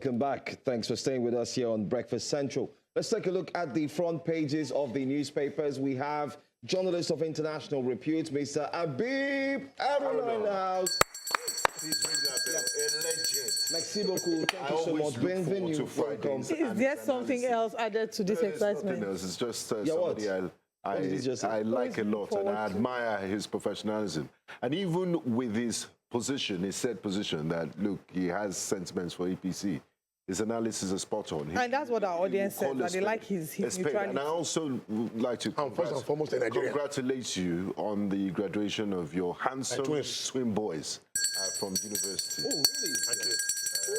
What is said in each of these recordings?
Welcome back. Thanks for staying with us here on Breakfast Central. Let's take a look at the front pages of the newspapers. We have journalist of international repute, Mr. Habib Aruna in the house. A legend. Merci beaucoup. Thank you so much. Bienvenue. Welcome. Is there something else added to this excitement? It's just somebody I like a lot, and I admire his professionalism. And even with his position, his said position that, look, he has sentiments for EPC, his analysis is spot on. And that's what our audience said, that they like his neutrality. And I also would like to first and foremost in Nigeria, congratulate you on the graduation of your handsome twin boys from university. Oh, really? Thank you.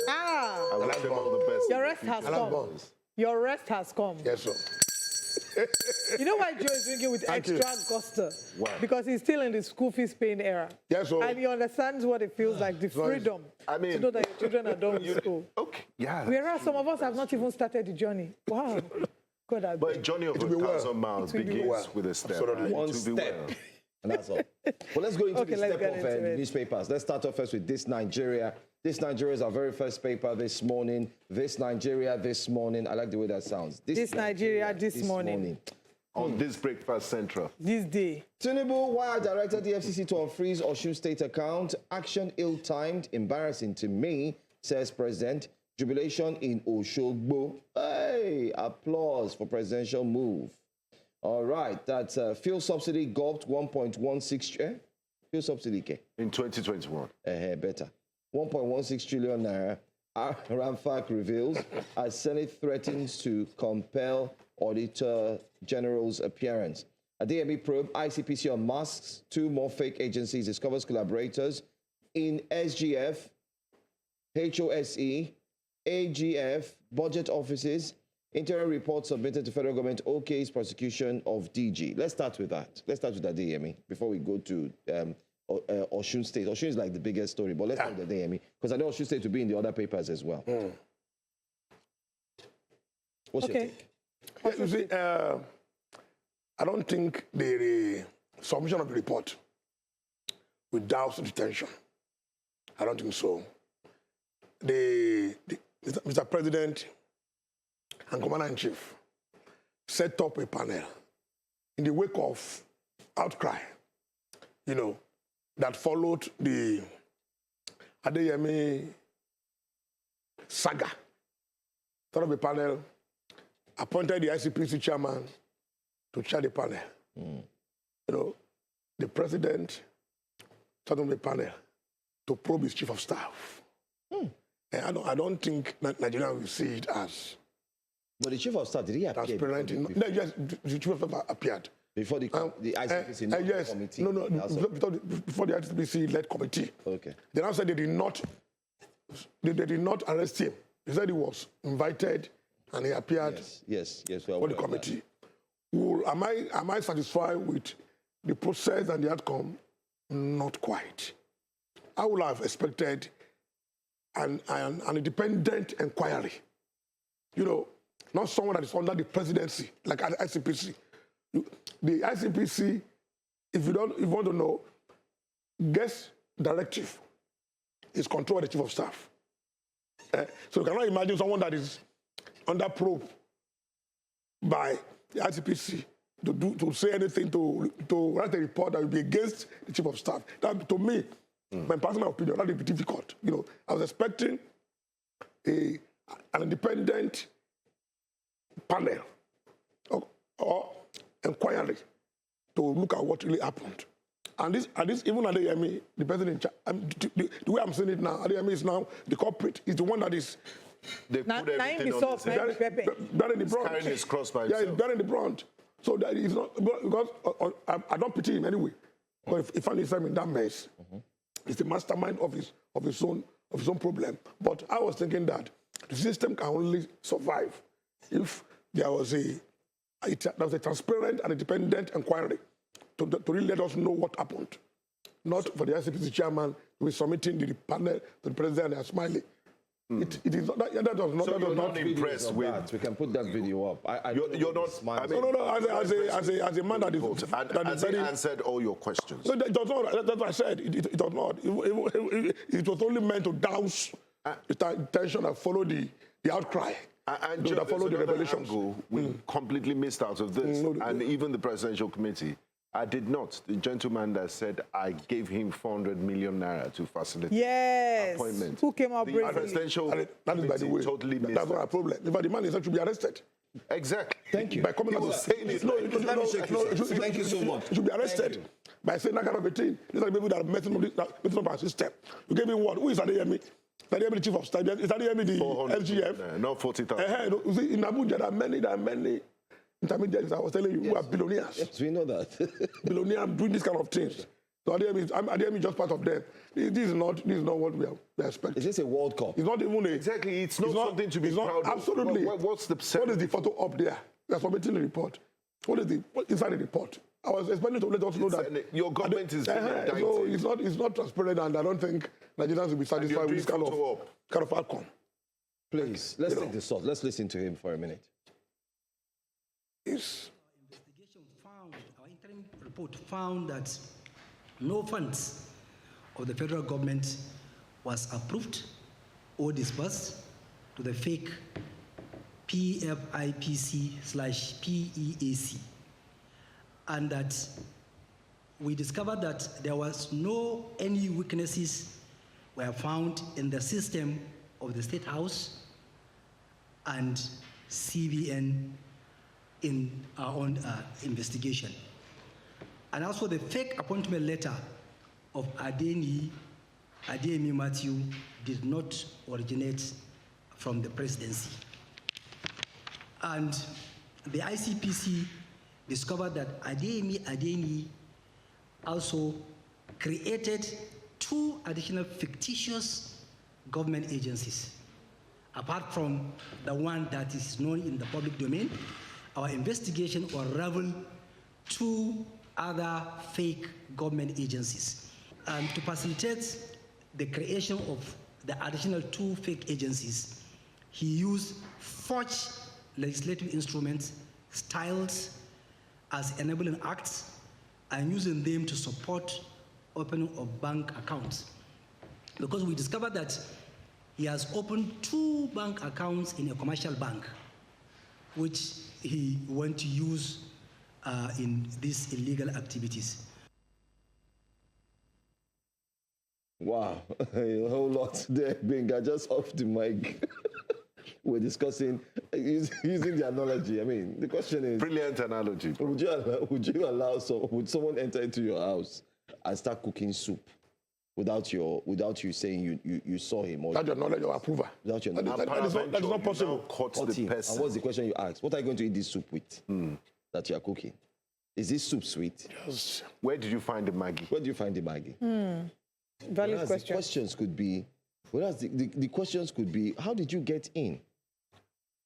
I wish them all the best. Your rest has come. Your rest has come. Yes, sir. You know why Joe is drinking with extra gusto? Why? Because he's still in the school fees paying era. Yes, sir. And he understands what it feels like, the freedom to know that your children are done with school. Okay, yeah. Whereas some of us have not even started the journey. Wow. God, But a journey of 1,000 miles begins with a step. Absolutely. One step. And that's all. Well, let's go into the step of the newspapers. Let's start off first with This Nigeria. This Nigeria is our very first paper this morning. This Nigeria this morning. I like the way that sounds. This Nigeria this morning. On this Breakfast Central. This day. Tinubu, why directed the FCC to unfreeze Osun State account? Action ill-timed, embarrassing to me, says President. Jubilation in Oshogbo. Hey, applause for presidential move. All right, that's fuel subsidy gulped 1.16 fuel subsidy in 2021. Better. 1.16 trillion naira. Ramfac reveals as Senate threatens to compel Auditor General's appearance. A DME probe, ICPC on masks, 2 more fake agencies discovers collaborators in SGF, HOSE, AGF, budget offices. Interim report submitted to federal government OK's prosecution of DG. Let's start with that. Let's start with that DME before we go to Osun State. Osun is like the biggest story, but let's start with the DME because I know Osun State will be in the other papers as well. What's your take? Yeah, you see, I don't think the submission of the report without detention. I don't think so. Mr. President and Commander-in-Chief set up a panel in the wake of outcry, that followed the Adeyemi saga. Set up a panel, appointed the ICPC chairman to chair the panel. The president set up a panel to probe his chief of staff. And I don't think Nigeria will see it as. But the chief of staff, did he appear? Yes, the chief of staff appeared. Before the ICPC yes, committee? No, before the ICPC-led committee. Okay. They now said they did not arrest him. They said he was invited and he appeared yes, for the committee. Am I satisfied with the process and the outcome? Not quite. I would have expected an independent inquiry. Not someone that is under the presidency, like ICPC. The ICPC, if you want to know, guest directive is controlled by the chief of staff. So you cannot imagine someone that is under probe by the ICPC to say anything, to write a report that will be against the chief of staff. That, to me, my personal opinion, that would be difficult. I was expecting an independent panel or inquiry to look at what really happened. And this even Adeyemi, the president in charge, the way I'm seeing it now, Adeyemi is now the culprit. He's the one that is. They put everything on his head. Bearing the brunt. Carrying his cross by himself. Yeah, he's bearing the brunt. So that is not because I don't pity him anyway. But if he finds himself in that mess, he's the mastermind of his own problem. But I was thinking that the system can only survive if there was a transparent and independent inquiry to really let us know what happened. Not for the ICPC chairman to be submitting the panel to the president and they are smiling. It is not that does not. So you're not impressed with that. We can put that video up. You're not. I mean, no. As a man that is has he answered all your questions? No, that does not. That's what I said. It does not. It was only meant to douse the tension that followed the outcry. And that followed the revelations. We completely missed out of this. And even the presidential committee, I did not. The gentleman that said I gave him 400 million naira to facilitate appointment. Who came out bravely? The presidential that is, by the way, totally missed that's not a problem. In fact, the man is actually be arrested. Exactly. Thank you. By coming out saying it. Thank you so much. He should be arrested by saying that kind of a thing. These are the people that are messing up our system. You gave me what? Who is Adeyemi? Adeyemi, the chief of staff. Is Adeyemi the SGF? Not 40,000. You see, in Abuja, there are many intermediaries, I was telling you, who are billionaires. Yes, we know that. Billionaires doing this kind of things. So Adeyemi is just part of them. This is not what we are expecting. Is this a World Cup? It's not even a... Exactly. It's not something to be proud of. Absolutely. What's the What is the photo up there? We are submitting the report. What inside the report? I was expecting to let us know that... Your government is indicted. So it's not transparent, and I don't think Nigerians will be satisfied with this kind of outcome. Please, let's take this off. Let's listen to him for a minute. Yes. Our interim report found that no funds of the federal government was approved or disbursed to the fake PFIPC/PEAC, and that we discovered that there was any weaknesses were found in the system of the State House and CBN in our own investigation. And also the fake appointment letter of Adeyemi Matthew did not originate from the presidency. And the ICPC discovered that Adeyemi also created 2 additional fictitious government agencies. Apart from the one that is known in the public domain, our investigation unraveled 2 other fake government agencies. And to facilitate the creation of the additional 2 fake agencies, he used forged legislative instruments, styled as enabling acts, and using them to support opening of bank accounts. Because we discovered that he has opened 2 bank accounts in a commercial bank, which he went to use in these illegal activities. Wow, a whole lot there, Benga, just off the mic. We're discussing, using the analogy. I mean, the question is... Brilliant analogy. Would someone enter into your house and start cooking soup without you saying you saw him? Without your knowledge or approval. Without your knowledge. That is not possible. And what's the question you ask? What are you going to eat this soup with that you are cooking? Is this soup sweet? Yes. Where did you find the Maggi? Where do you find the Maggi? Valid question. The questions could be, the questions could be, how did you get in?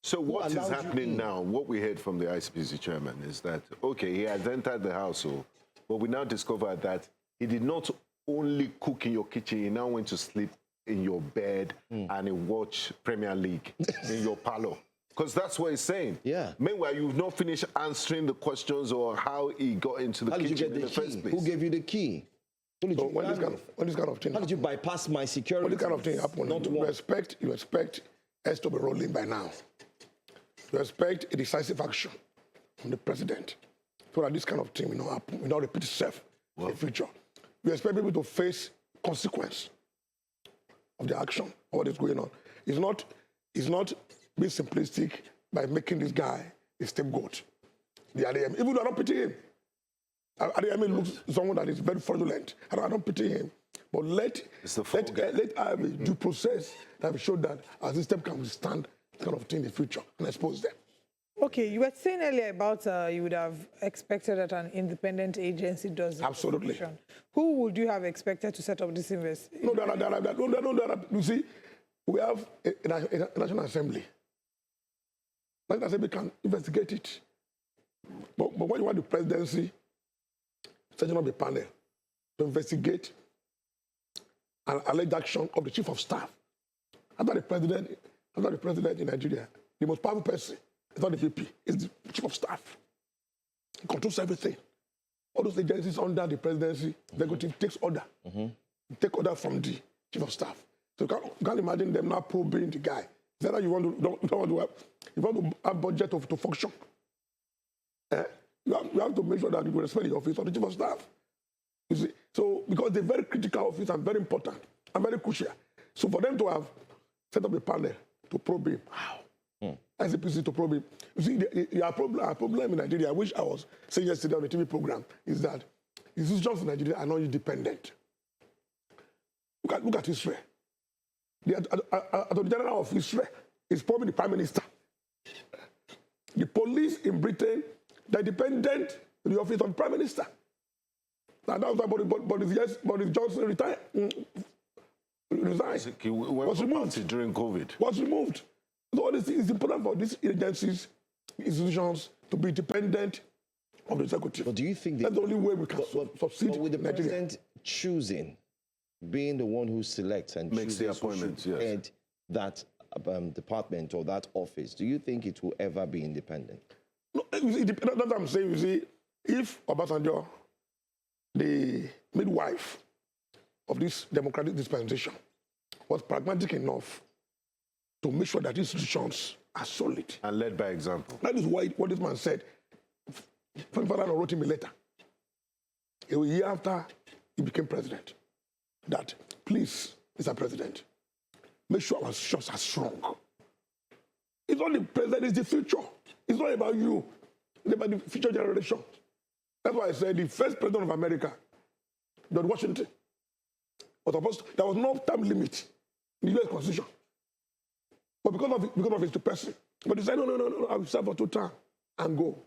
So what is happening now, what we heard from the ICPC chairman is that, okay, he has entered the household, but we now discovered that he did not only cook in your kitchen, he now went to sleep in your bed and he watched Premier League in your parlor. Because that's what he's saying. Yeah. Meanwhile, you've not finished answering the questions or how he got into the kitchen in the first place. Who gave you the key? So when this kind of thing how did you bypass my security? When this kind of thing happens, you expect us to be rolling by now. You expect a decisive action from the president so that this kind of thing will not happen, will not repeat itself in the future. You expect people to face consequence of the action of what is going on. It's not being simplistic by making this guy a scapegoat. The Adeyemi, even though I don't pity him. Adeyemi looks someone that is very fraudulent. I don't pity him. But let due process that will show that our system can withstand this kind of thing in the future and expose them. Okay, you were saying earlier about you would have expected that an independent agency does the Absolutely. Who would you have expected to set up this investigation? No. You see, we have a National Assembly. National Assembly can investigate it. But when you want the presidency, setting up a panel to investigate an alleged action of the chief of staff. After the president in Nigeria, the most powerful person is not the VP, it's the chief of staff. He controls everything. All those agencies under the presidency, the executive takes order. Take order from the chief of staff. So you can't imagine them not probing the guy. Is that how you want to have budget to function? You have to make sure that you respect the office of the chief of staff. You see, so because they're very critical office and very important and very crucial. So for them to have set up a panel to probe him, ICPC to probe him. You see, our problem in Nigeria, I wish I was saying yesterday on the TV program, is that institutions in Nigeria are not independent. Look at Israel. The Attorney General of Israel is probably the Prime Minister. The police in Britain, they're dependent on the office of the Prime Minister. Now, that was Boris Johnson resigned. Was removed during COVID. Was removed. So it's important for these agencies, institutions, to be dependent of the executive. But do you think that's the only way we can succeed? But with the president choosing, being the one who selects and makes the appointments, head that department or that office, do you think it will ever be independent? No, that's what I'm saying. You see, if Obasanjo, the midwife of this democratic dispensation, was pragmatic enough to make sure that institutions are solid. And led by example. That is what this man said. Father wrote him a letter a year after he became president that, please, Mr. President, make sure our institutions are strong. It's not the president, it's the future. It's not about you. It's about the future generation. That's why I said the first president of America, George Washington, was supposed to, there was no term limit in the U.S. Constitution. But because of his person. But he said, no, I will serve for 2 terms and go.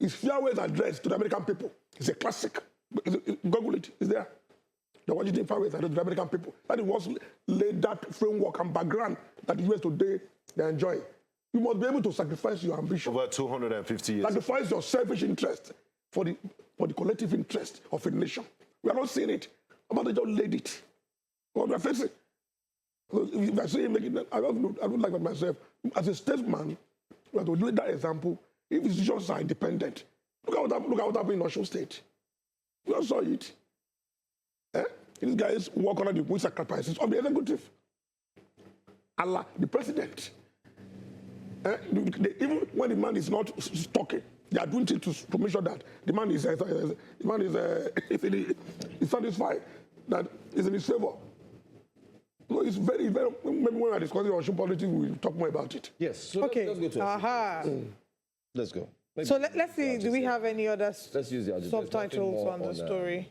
His farewell address to the American people is a classic. Google it, it's there. The Washington farewell address to the American people. That was laid that framework and background that the U.S. today, they enjoy. You must be able to sacrifice your ambition. Over 250 years. Sacrifice your selfish interest for the collective interest of a nation. We are not seeing it. About just laid it. What we are facing. So if I say I don't like that myself. As a statesman, we have to lead that example. If institutions are independent, look at what happened in Osun State. We all saw it. These guys work under the wing sacrifices of the executive. Allah, the president. Even when the man is not talking, they are doing it to make sure that the man is satisfied, that is in his favor. So it's very, very. Maybe when we are discussing Osun politics, we'll talk more about it. Yes. So okay. let's go to Let's go. Maybe so let's see. Do we have any other subtitles on the story?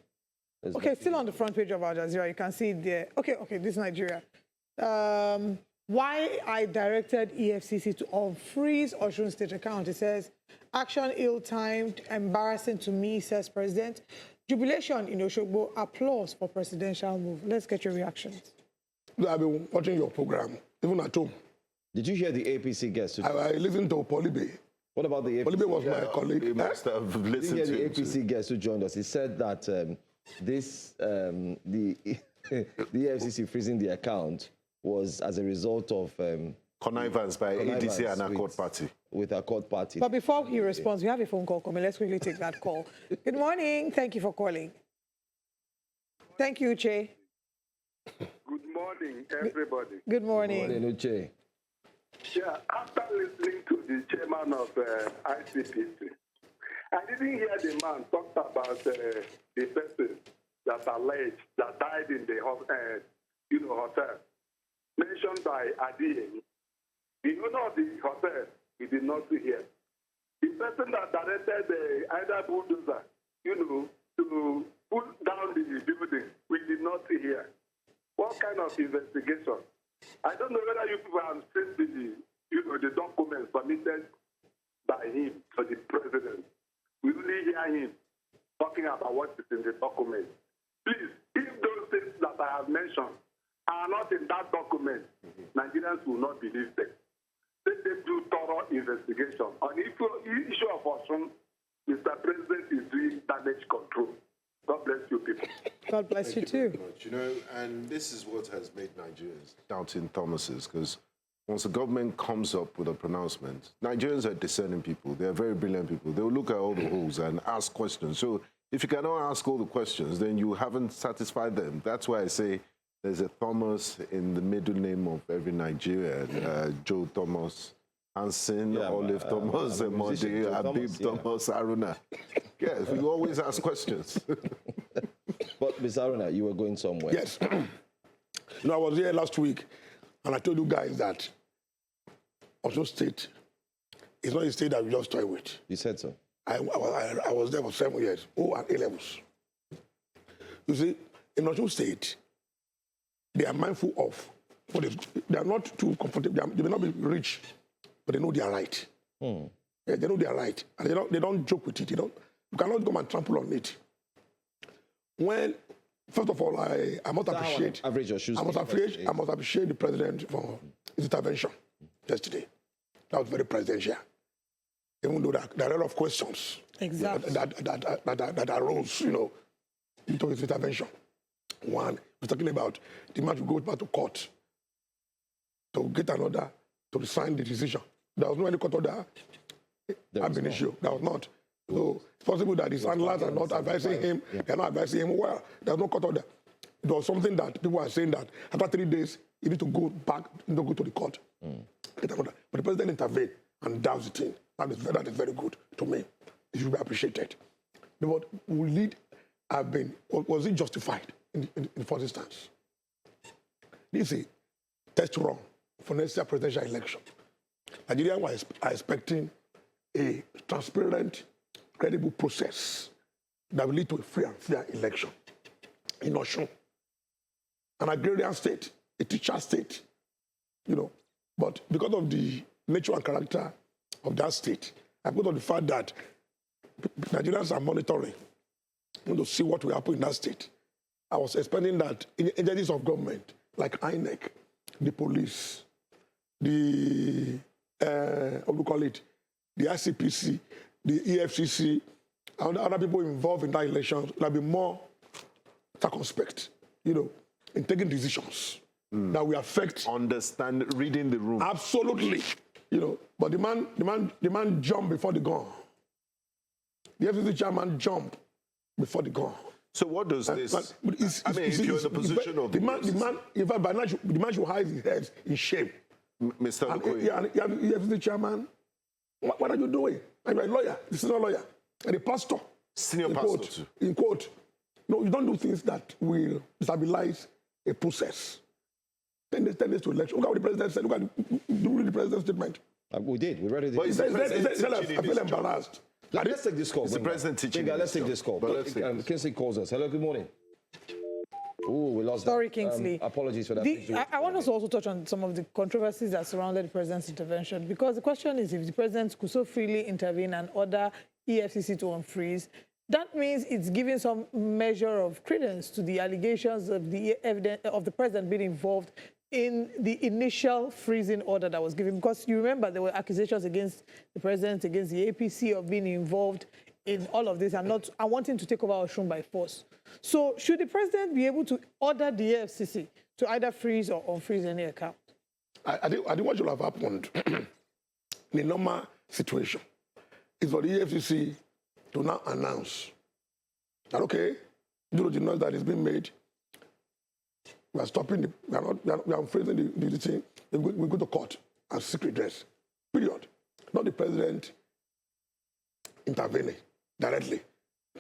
Okay, still on the front page of Al Jazeera, you can see it there. Okay, this is Nigeria. Why I directed EFCC to unfreeze Osun State account. It says, action ill-timed, embarrassing to me, says President. Jubilation in Oshogbo, applause for presidential move. Let's get your reactions. I've been watching your program, even at home. Did you hear the APC guest? I listened to Polibe. What about the APC? Polibe was my colleague. He must have listened to the APC guest who joined us. He said that the EFCC freezing the account was as a result of connivance by ADC and Accord Party. With Accord Party. But before he responds, we have a phone call coming. Let's quickly take that call. Good morning. Thank you for calling. Thank you, Uche. Good morning, everybody. Good morning. Good morning, Uche. Yeah, after listening to the chairman of ICPC, I didn't hear the man talk about the person that alleged that died in the hotel, mentioned by Adiye. The owner of the hotel, we did not see here. The person that directed the either bulldozer, to pull down the building, we did not see here. What kind of investigation? I don't know whether you people have seen the documents submitted by him to the president. We only hear him talking about what is in the document. Please, if those things that I have mentioned are not in that document, Nigerians will not believe them. Let them do thorough investigation. On the issue of Osun, Mr. President is doing damage control. God bless you people. God bless you too. And this is what has made Nigerians doubting Thomases, because once the government comes up with a pronouncement, Nigerians are discerning people. They're very brilliant people. They'll look at all the holes and ask questions. So if you cannot ask all the questions, then you haven't satisfied them. That's why I say There's a Thomas in the middle name of every Nigerian. Joe Thomas Hansen, Olive Thomas, Modi, Habib Thomas, Aruna. Yes, we always ask questions. But, Ms. Aruna, you were going somewhere. Yes. I was here last week, and I told you guys that Osun State is not a state that we just toy with. You said so. I was there for 7 years, and A-levels. You see, in Osun State, they are mindful of what they are not too comfortable. They may not be rich, but they know they are right. Yeah, they know they are right, and they don't joke with it. You cannot come and trample on it. When, first of all, I must appreciate. I must appreciate the president for his intervention yesterday. That was very presidential. Even though there are a lot of questions that arose, into his intervention. One, we're talking about the man to go back to court to get an order to sign the decision. There was no any court order had been issued. There was not. So it's possible that his handlers are not advising him. They're not advising him well. There's no court order. It was something that people are saying that after 3 days, you need to go back, go to the court. Get an order. But the president intervened and that was the thing. That is very good to me. It should be appreciated. But was it justified in the first instance? This is a test run for next year's presidential election. Nigerians are expecting a transparent, credible process that will lead to a free and fair election in Osun. An agrarian state, a teacher state, but because of the nature and character of that state, and because of the fact that Nigerians are monitoring to see what will happen in that state, I was expecting that agencies of government like INEC, the police, the the ICPC, the EFCC, and other people involved in that election will be more circumspect, in taking decisions that will affect. Reading the room. Absolutely, But the man jumped before the gun. The FCC chairman jumped before the gun. So what does this? If you're in the position of the man, the man should hide his head in shame. Mr. And the FCC chairman, what are you doing? I'm a lawyer. This is not a lawyer. And a pastor. Senior pastor. In quote. No, you don't do things that will stabilize a process. 10 days to election. Look at what the president said. Look at the president's statement. We did. We read it. I feel embarrassed. Let's take this call. It's the president teaching. Let's take this call. Kingsley calls us. Hello, good morning. Oh, we lost. Sorry, Kingsley. Apologies for that. I want us to also touch on some of the controversies that surrounded the president's intervention, because the question is, if the president could so freely intervene and order EFCC to unfreeze, that means it's giving some measure of credence to the allegations of the evidence of the president being involved in the initial freezing order that was given. Because you remember there were accusations against the president, against the APC of being involved in all of this and wanting to take over Osun by force. So should the president be able to order the EFCC to either freeze or unfreeze any account? I think what should have happened in a normal situation is for the EFCC to now announce that, okay, due to the noise that is being made, we are stopping, we are unfreezing the thing, we go to court and seek redress. Period. Not the president intervening directly.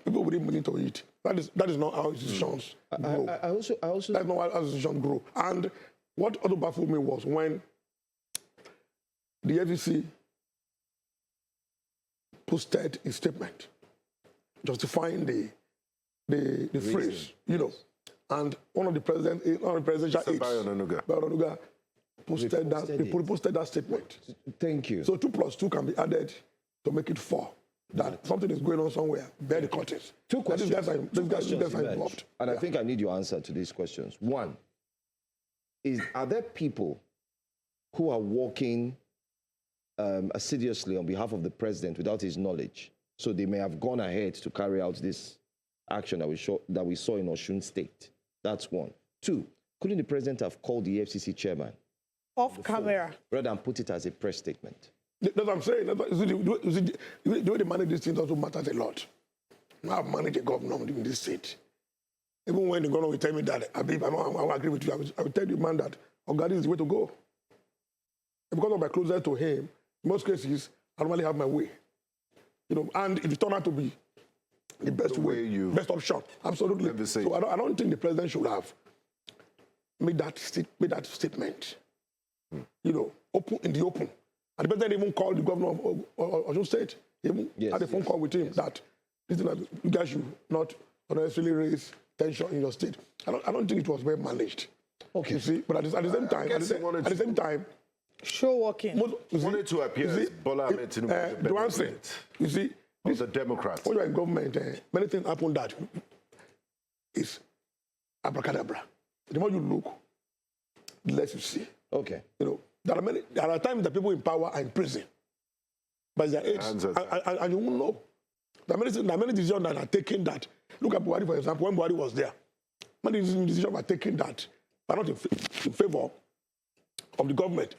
People wouldn't monitor it. That is not how institutions grow. That's not how institutions grow. And what also baffled me was when the FCC posted a statement justifying the freeze, and one of the presidential aides, Onuga, posted that statement. Thank you. So 2 + 2 can be added to make it 4. That something is going on somewhere. Bear the curtains. Two questions. These guys are involved. And I think I need your answer to these questions. One, are there people who are working assiduously on behalf of the president without his knowledge? So they may have gone ahead to carry out this action that we saw in Osun State. That's one. Two, couldn't the president have called the FCC chairman off camera rather than put it as a press statement? That's what I'm saying. The way they manage these things also matters a lot. Now I've managed a governor in this state. Even when the governor will tell me that, Habib, I will agree with you. I will tell you, man, that Ogadi is the way to go. Because of my closeness to him, in most cases, I normally have my way. And if it turned out to be the best best option, absolutely. So I don't think the president should have made that statement, open in the open. And the president even called the governor of Osun State. He even had a phone call with him that you guys should not unnecessarily raise tension in your state. I don't think it was well managed. Okay. You see, but at the same time, show working. Wanted to appear as Bola Ahmed Tinubu. The one thing, you see, the Democrats. When you're in government, many things happen that is abracadabra. The more you look, the less you see. Okay. There are times that people in power are in prison by their age, and you won't know. There are many decisions that are taken that. Look at Buhari, for example, when Buhari was there. Many decisions were taken that are not in favor of the government.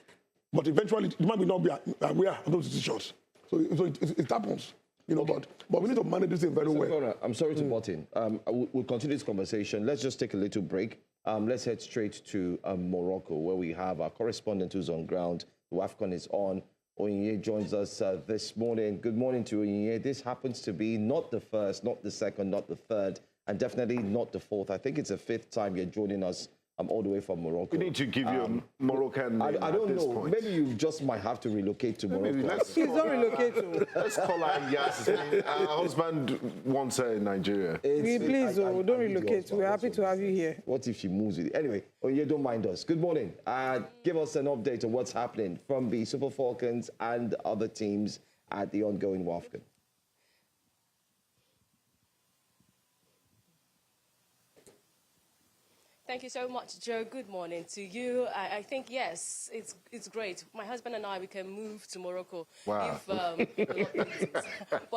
But eventually, the man will not be aware of those decisions. So it happens, But we need to manage this thing very well. I'm sorry to butt in. We'll continue this conversation. Let's just take a little break. Let's head straight to Morocco, where we have our correspondent who's on ground. The WAFCON is on. Onyinye joins us this morning. Good morning to Onyinye. This happens to be not the first, not the second, not the third, and definitely not the fourth. I think it's the fifth time you're joining us all the way from Morocco. We need to give you a Moroccan name I don't at this know. point. Maybe you just might have to relocate to Morocco. Please don't relocate to. Let's call her Yasmin. Our husband wants her in Nigeria. Please don't relocate. We're happy to have you here. What if she moves with you? Anyway, you don't mind us. Good morning. Give us an update on what's happening from the Super Falcons and other teams at the ongoing WAFCON. Thank you so much, Joe. Good morning to you. I think, yes, it's great. My husband and I, we can move to Morocco. Wow. But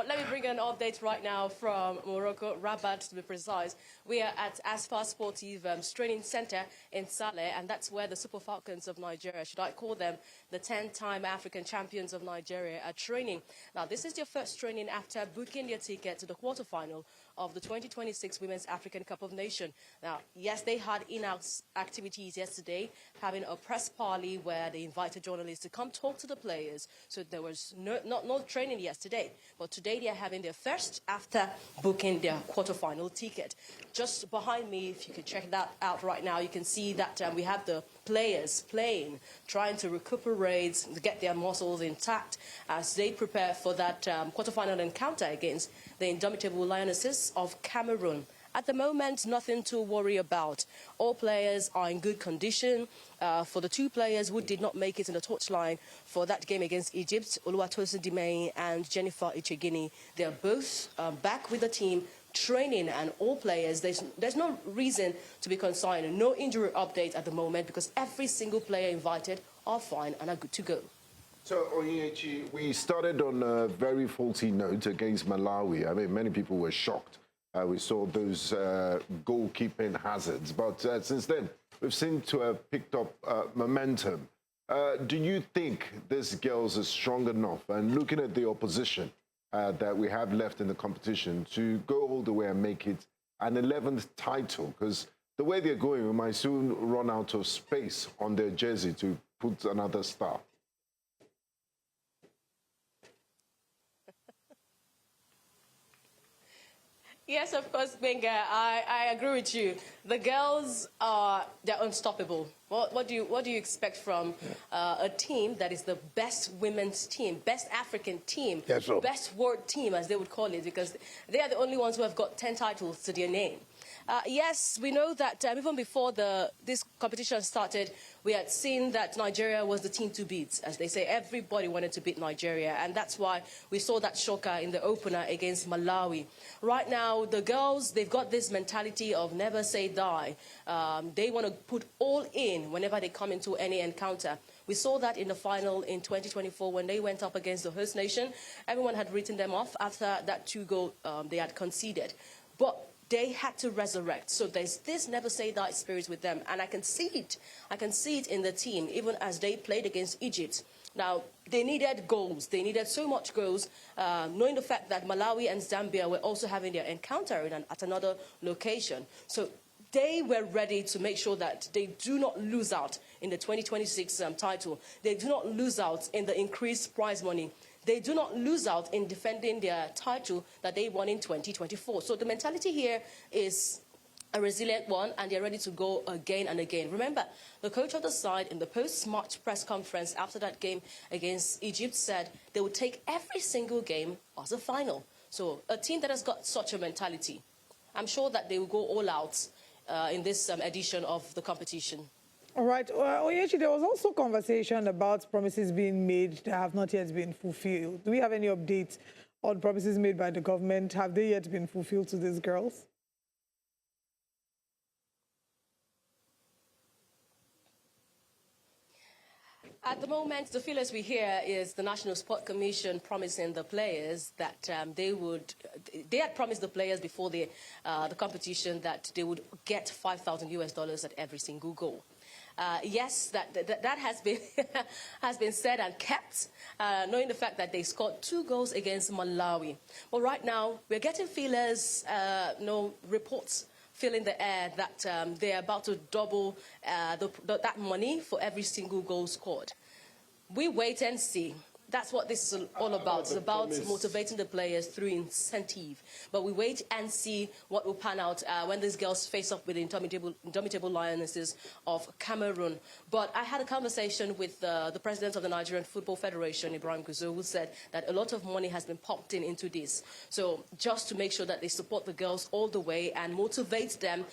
let me bring an update right now from Morocco, Rabat to be precise. We are at Asfa Sportive Training Center in Saleh, and that's where the Super Falcons of Nigeria, should I call them the 10-time African champions of Nigeria, are training. Now, this is their first training after booking their ticket to the quarterfinal of the 2026 Women's African Cup of Nations. Now, yes, they had in-house activities yesterday, having a press parley where they invited journalists to come talk to the players. So there was no training yesterday, but today they are having their first after booking their quarterfinal ticket. Just behind me, if you can check that out right now, you can see that we have the players playing, trying to recuperate, to get their muscles intact as they prepare for that quarterfinal encounter against the indomitable Lionesses of Cameroon. At the moment, nothing to worry about. All players are in good condition. For the two players who did not make it in the touchline for that game against Egypt, Oluwatosin Dimei and Jennifer Ichegini, they're both back with the team, training, and all players, there's no reason to be concerned. No injury update at the moment because every single player invited are fine and are good to go. So, Onyinye, we started on a very faulty note against Malawi. I mean, many people were shocked. We saw those goalkeeping hazards. But since then, we've seemed to have picked up momentum. Do you think these girls are strong enough? And looking at the opposition that we have left in the competition to go all the way and make it an 11th title? Because the way they're going, we might soon run out of space on their jersey to put another star. Yes, of course, Benga. I agree with you. The girls they're unstoppable. What do you expect from a team that is the best women's team, best African team, best world team, as they would call it, because they are the only ones who have got 10 titles to their name. Yes, we know that even before this competition started, we had seen that Nigeria was the team to beat. As they say, everybody wanted to beat Nigeria, and that's why we saw that shocker in the opener against Malawi. Right now, the girls, they've got this mentality of never say die. They want to put all in whenever they come into any encounter. We saw that in the final in 2024 when they went up against the host nation. Everyone had written them off after that 2-goal they had conceded. But they had to resurrect. So there's this never say die spirit with them. And I can see it. I can see it in the team, even as they played against Egypt. Now, they needed goals. They needed so much goals, knowing the fact that Malawi and Zambia were also having their encounter at another location. So they were ready to make sure that they do not lose out in the 2026 title. They do not lose out in the increased prize money. They do not lose out in defending their title that they won in 2024. So the mentality here is a resilient one, and they're ready to go again and again. Remember, the coach of the side in the post-match press conference after that game against Egypt said they would take every single game as a final. So a team that has got such a mentality, I'm sure that they will go all out in this edition of the competition. All right. Well, Onyechi, there was also conversation about promises being made that have not yet been fulfilled. Do we have any updates on promises made by the government? Have they yet been fulfilled to these girls? At the moment, the feelers we hear is the National Sport Commission promising the players that they had promised the players before the competition that they would get $5,000 at every single goal. Yes, that has been has been said and kept, knowing the fact that they scored 2 goals against Malawi. But right now, we're getting feelers, reports filling the air that they're about to double that money for every single goal scored. We wait and see. That's what this is all about. It's about motivating the players through incentive. But we wait and see what will pan out when these girls face up with the indomitable lionesses of Cameroon. But I had a conversation with the president of the Nigerian Football Federation, Ibrahim Kuzo, who said that a lot of money has been pumped into this. So just to make sure that they support the girls all the way and motivate them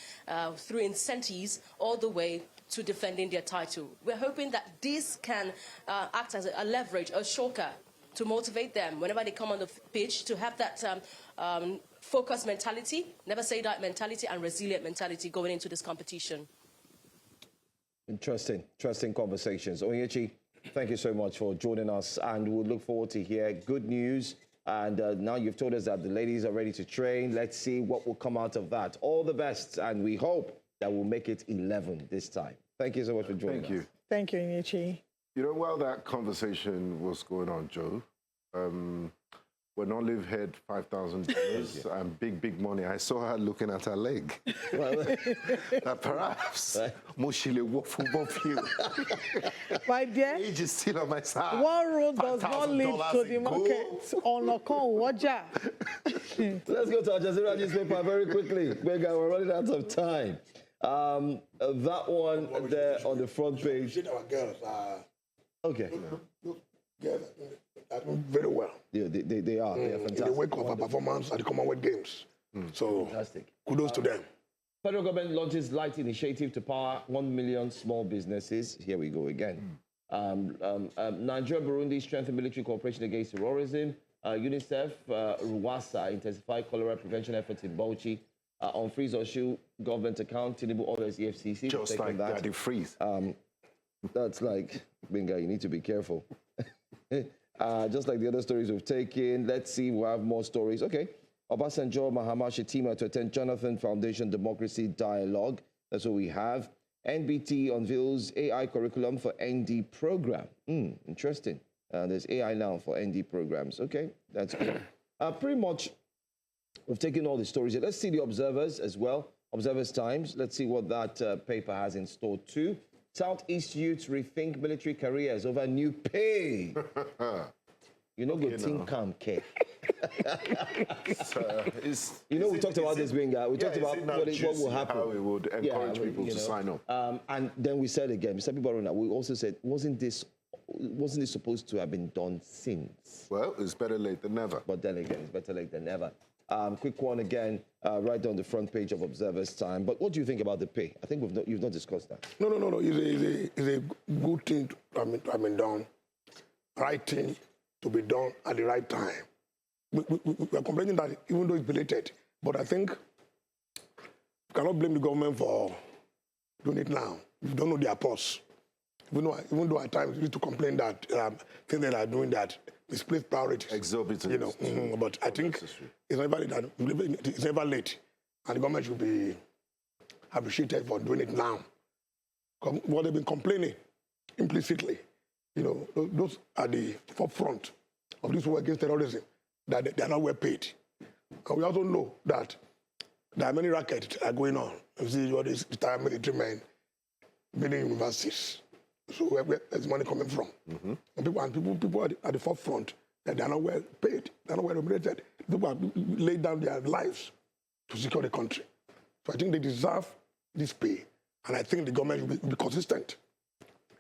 through incentives all the way to defending their title. We're hoping that this can act as a leverage, a shocker, to motivate them whenever they come on the pitch, to have that focused mentality, never say die mentality, and resilient mentality going into this competition. Interesting conversations. Onyechi, thank you so much for joining us, and we'll look forward to hear good news. And now you've told us that the ladies are ready to train. Let's see what will come out of that. All the best, and we hope that we'll make it 11 this time. Thank you so much for joining us. Thank you. Thank you, Onyechi. You know, while that conversation was going on, Joe, when Olive had $5,000 and big money, I saw her looking at her leg. That perhaps Moshile walk football field. My dear, age is still on my side. one road does not lead to the market. Let's go to Al Jazeera newspaper very quickly. We're running out of time. That one there on the front page. Our girls are okay. girls are doing very well. Yeah, they are. They are fantastic. In the wake of a performance at the Commonwealth Games. So Fantastic. kudos to them. Federal government launches light initiative to power 1 million small businesses. Here we go again. Nigeria, Burundi strengthen military cooperation against terrorism. UNICEF, Rwasa intensify cholera prevention efforts in Bauchi. On freeze or shoe government account, Tinubu orders EFCC. Just like that, they freeze. That's like, Benga, you need to be careful. Just like the other stories we've taken. Let's see, we'll have more stories. Okay. Obasanjo, Mahama, Shetima to attend Jonathan Foundation Democracy Dialogue. That's what we have. NBT unveils AI curriculum for ND program. Interesting. There's AI now for ND programs. Okay, that's good. Pretty much, we've taken all the stories here. Let's see the Observers as well. Observers Times. Let's see what that paper has in store too. Southeast youths rethink military careers over new pay. You know, go think calm care. We talked about this, Benga. We talked about what will happen. How it would encourage people to sign up. And then we said again, Mr. Habib Aruna, we also said, wasn't this supposed to have been done since? Well, it's better late than never. But then again, it's better late than never. Quick one again, right on the front page of Observer's Time. But what do you think about the pay? I think you've not discussed that. No. It's a good thing to have been done. Right thing to be done at the right time. We are complaining that even though it's belated, but I think we cannot blame the government for doing it now. We don't know their pulse. Even though at times we need to complain that things that are doing that misplaced priorities. Exorbitant. But I think it's never late. And the government should be appreciated for doing it now. What they've been complaining implicitly you know, those are the forefront of this war against terrorism, that they are not well paid. And we also know that there are many rackets that are going on. You see all these retired military men building universities. So where's money coming from? And people are at the forefront that they are not well paid, they are not well remunerated. People have laid down their lives to secure the country. So I think they deserve this pay. And I think the government will be consistent,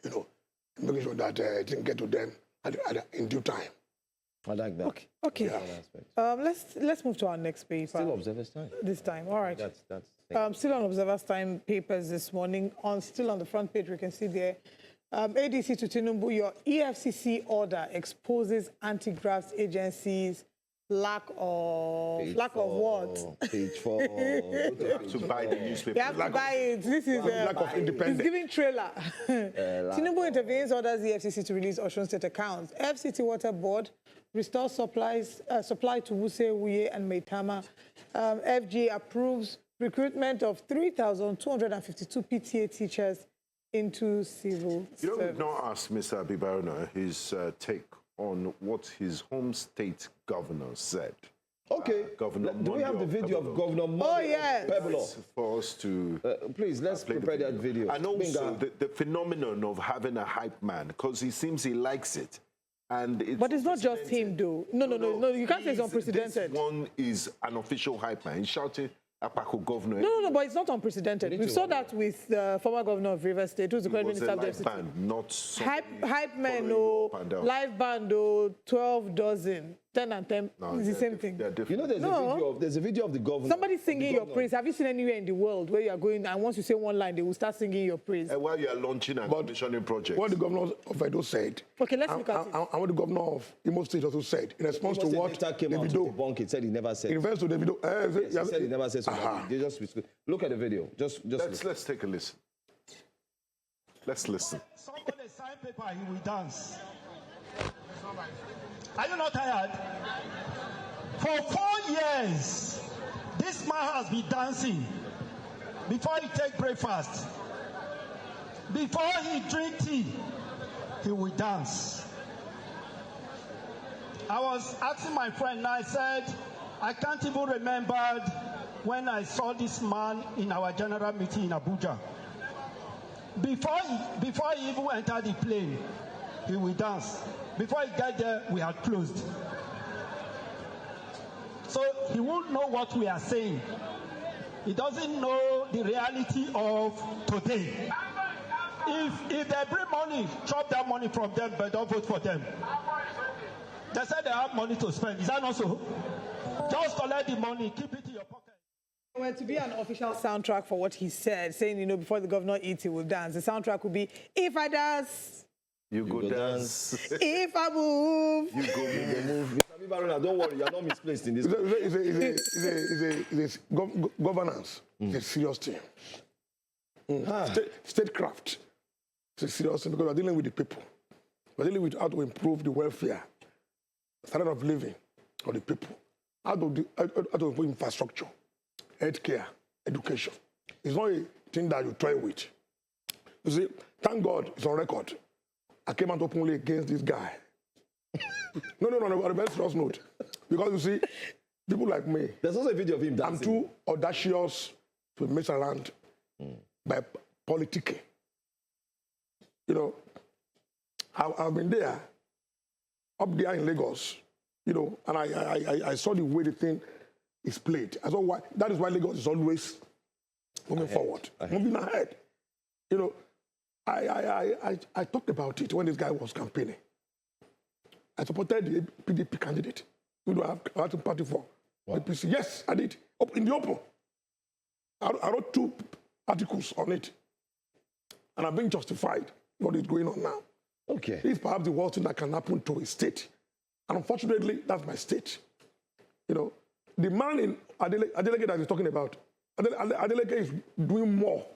you know, in making sure that it can get to them in due time. I like that. Okay. Yeah. Let's move to our next paper. Still Observer's Time. This time, all right. That's still on Observer's Time papers this morning. Still on the front page, we can see there. ADC to Tinubu, your EFCC order exposes anti-graft agencies' lack of what? Page 4. You have to buy the newspaper. You have to buy it. This is lack of independence. It's giving trailer. Tinubu intervenes, orders the FCC to release Osun State accounts. FCT Water Board restores supply to Wuse, Wuye, and Maitama. FG approves recruitment of 3,252 PTA teachers into civil service. You know, we've not asked Mr. Habib Aruna his take on what his home state governor said. Okay. Governor Do we have the video of Governor Mondo? Oh, yes. For us to... please, let's prepare that video. And also the phenomenon of having a hype man, because he seems he likes it. But it's not just him, though. No, you can't say it's unprecedented. This one is an official hype man. He's shouting, Apako governor. No, but it's not unprecedented. We saw that with the former governor of Rivers State, who's the current minister of the FCT. Band, not hype man, live band, 12 dozen, 10 and 10. It's the same thing. You know, there's a video of the governor. Somebody singing your praise. Have you seen anywhere in the world where you are going and once you say one line, they will start singing your praise? While you are launching and commissioning projects. What the governor of Edo said. Okay, let's look at it. And what the governor of Imo State also said in response to what Davido said he never said. In response to Davido, he said he never said something. They just look at the video. Let's take a listen. Let's listen. Somebody sign paper, he will dance. Are you not tired? For 4 years, this man has been dancing. Before he take breakfast, before he drink tea, he will dance. I was asking my friend, and I said, I can't even remember when I saw this man in our general meeting in Abuja. Before he even entered the plane, he will dance. Before he got there, we had closed. So he won't know what we are saying. He doesn't know the reality of today. If they bring money, chop that money from them, but don't vote for them. They said they have money to spend. Is that not so? Just collect the money, keep it in your pocket. Well, to be an official soundtrack for what he said, saying, before the governor eats, he will dance. The soundtrack would be, if I dance, you go dance. If I move, you go move. Mr. Habib Aruna, don't worry, you're not misplaced in this. It's governance. It's a serious thing. Statecraft. It's a serious thing because we're dealing with the people. We're dealing with how to improve the welfare, standard of living of the people, how to improve infrastructure, healthcare, education. It's not a thing that you toy with. You see, thank God it's on record. I came out openly against this guy. No, on a very serious note. Because you see, people like me, there's also a video of him dancing. I'm too audacious to mess around by politicking. I've been there, up there in Lagos, and I saw the way the thing is played. I saw why. That is why Lagos is always moving forward, moving ahead. I talked about it when this guy was campaigning. I supported the PDP candidate. I had to party for APC. Yes, I did. In the open. I wrote 2 articles on it. And I'm being justified what is going on now. Okay. It's perhaps the worst thing that can happen to a state. And unfortunately, that's my state. The man in Adeleke that he's talking about, Adeleke is doing more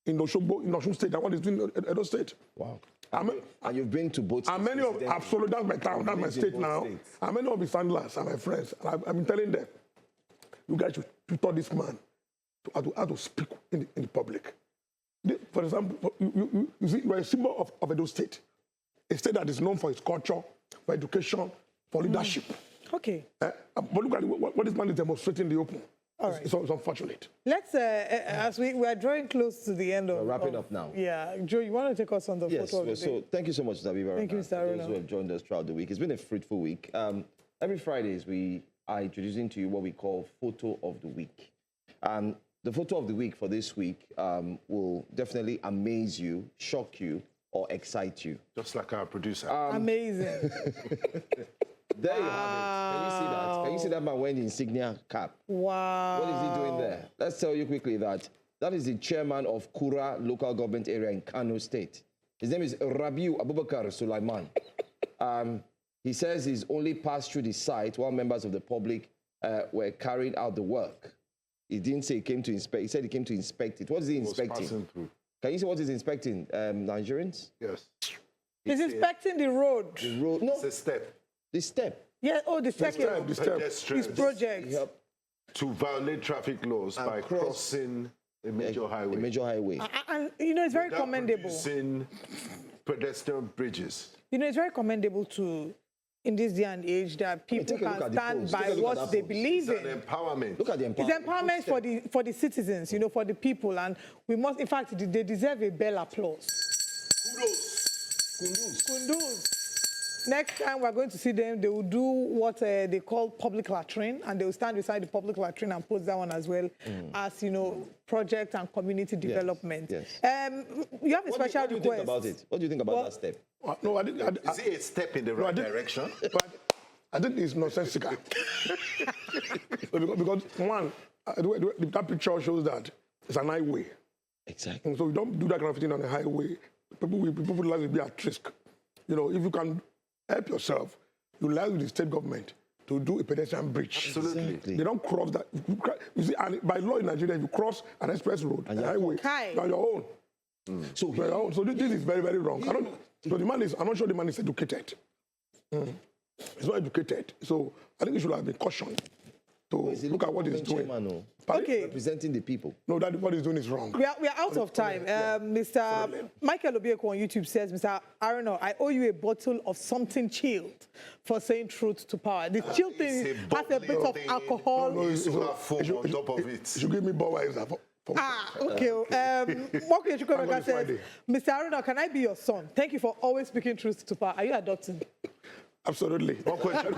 in Osun State than what he's doing in Edo State. Wow. And you've been to both states. And many of, absolutely, that's my town, that's my state now. States. And many of his handlers are my friends. And I've been telling them, you guys should tutor this man how to speak in the public. For example, you see, you're a symbol of Edo State. a state that is known for its culture, for education, for leadership. Okay. But look at what this man is demonstrating in the open. All right. It's unfortunate. Let's, as we are drawing close to the end of... We're wrapping up now. Yeah. Joe, you want to take us on the photo of the day? So thank you so much, Habib Aruna. Thank you, Mr. Aruna. Those who have joined us throughout the week. It's been a fruitful week. Every Fridays, we are introducing to you what we call Photo of the Week. The photo of the week for this week will definitely amaze you, shock you, or excite you. Just like our producer. Amazing. There you have it. Can you see that? Can you see that man wearing the insignia cap? Wow. What is he doing there? Let's tell you quickly that is the chairman of Kura local government area in Kano State. His name is Rabiu Abubakar Sulaiman. He says he's only passed through the site while members of the public were carrying out the work. He didn't say he came to inspect. He said he came to inspect it. What is he inspecting? Passing through. Can you see what he's inspecting, Nigerians? Yes. He's inspecting the road. The road. No. It's a step. The step. Yeah, the second. The step. His project. To violate traffic laws by crossing a major highway. A major highway. And, it's very commendable. Producing pedestrian bridges. It's very commendable to, in this day and age, that people can stand by what they believe in. It's an empowerment. Look at the empowerment. It's empowerment for the citizens, for the people. And we must, in fact, they deserve a bell applause. Kunduz. Next time we're going to see them, they will do what they call public latrine, and they will stand beside the public latrine and post that one as well as, project and community development. Yes. You have a special request. What do you think about it? What do you think about that step? No, Is it a step in the right direction? But I think it's nonsensical. because one, that picture shows that it's an highway. Exactly. So we don't do that kind of thing on a highway. People would like to be at risk. If you can help yourself, you lie with the state government to do a pedestrian bridge. Absolutely. They don't cross that. You see, and by law in Nigeria, if you cross an express road, a highway, you're on your own. So this is very, very wrong. I'm not sure the man is educated. He's not educated. So I think he should have been cautioned to look at what he's doing. Okay. Representing the people. No, that what he's doing is wrong. We are out of time. Mr. Michael Obieko on YouTube says, Mr. Aruna, I owe you a bottle of something chilled for saying truth to power. The chilled thing has a bit of alcohol. No, you should have foam on top of it. You should give me Budweiser. Okay. Mokwe says, Mr. Aruna, can I be your son? Thank you for always speaking truth to power. Are you adopting? Absolutely. One question.